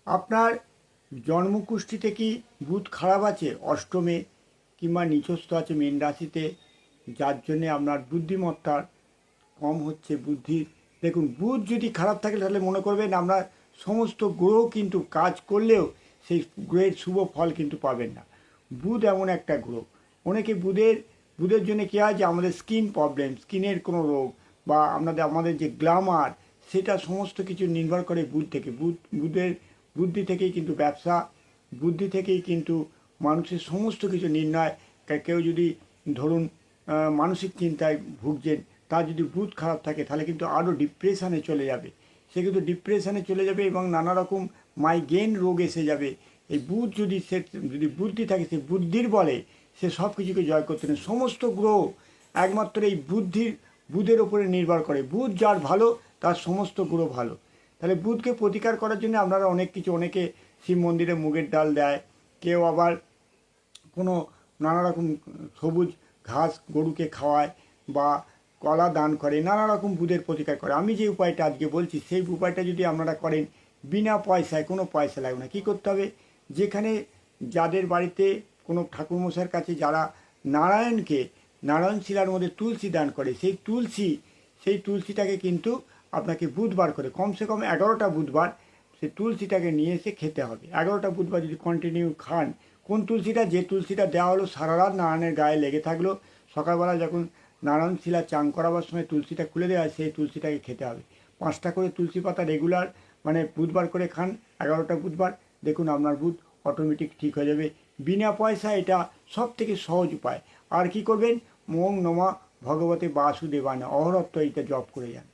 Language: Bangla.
আপনার জন্মকুষ্ঠিতে কি বুধ খারাপ আছে অষ্টমে কিংবা নিচস্থ আছে মীন রাশিতে, যার জন্যে আপনার বুদ্ধিমত্তার কম হচ্ছে বুদ্ধি। দেখুন, বুধ যদি খারাপ থাকে তাহলে মনে করবেন আমরা সমস্ত গ্রহ কিন্তু কাজ করলেও সেই গ্রহের শুভ ফল কিন্তু পাবেন না। বুধ এমন একটা গ্রহ, অনেকে বুধের জন্য কী হয় যে আমাদের স্কিন প্রবলেম, স্কিনের কোনো রোগ বা আমাদের যে গ্ল্যামার, সেটা সমস্ত কিছু নির্ভর করে বুধ থেকে। বুধের বুদ্ধি থেকেই কিন্তু ব্যবসা, বুদ্ধি থেকেই কিন্তু মানুষের সমস্ত কিছু নির্ণয়। কেউ যদি ধরুন মানসিক চিন্তায় ভুগছেন, তার যদি বুধ খারাপ থাকে তাহলে কিন্তু আরও ডিপ্রেশনে চলে যাবে, সে কিন্তু ডিপ্রেশনে চলে যাবে এবং নানা রকম মাইগ্রেন রোগ এসে যাবে। এই বুধ যদি বুদ্ধি থাকে, সে বুদ্ধির বলে সে সব কিছুকে জয় করতে নেই। সমস্ত গ্রহ একমাত্র এই বুধের ওপরে নির্ভর করে। বুধ যার ভালো তার সমস্ত গ্রহ ভালো। তাহলে বুধকে প্রতিকার করার জন্য আপনারা অনেকে শিব মন্দিরে মুগের ডাল দেয়, কেউ আবার কোনো নানা রকম সবুজ ঘাস গরুকে খাওয়ায় বা কলা দান করে, নানা রকম বুধের প্রতিকার করে। আমি যে উপায়টা আজকে বলছি সেই উপায়টা যদি আপনারা করেন বিনা পয়সায়, কোনো পয়সা লাগবে না। কী করতে হবে, যেখানে যাদের বাড়িতে কোনো ঠাকুরমশাইয়ের কাছে যারা নারায়ণ শিলার মধ্যে তুলসী দান করে, সেই তুলসীটাকে কিন্তু আপনাকে বুধবার করে কমসে কম 11টা বুধবার সেই তুলসীটাকে নিয়ে এসে খেতে হবে। 11টা বুধবার যদি কন্টিনিউ খান, কোন তুলসীটা, যে তুলসীটা দেওয়া হলো সারা রাত নারায়ণের গায়ে লেগে থাকলো, সকালবেলা যখন নারায়ণ শিলা চান করাবার সময় তুলসীটা খুলে দেওয়া হয়, সেই তুলসীটাকে খেতে হবে। 5টা করে তুলসী পাতা রেগুলার মানে বুধবার করে খান, 11টা বুধবার, দেখুন আপনার বুধ অটোমেটিক ঠিক হয়ে যাবে বিনা পয়সা। এটা সব থেকে সহজ উপায়। আর কি করবেন, ওং নমঃ ভগবতে বাসুদেবায় অহরত্ব এইটা জপ করে যান।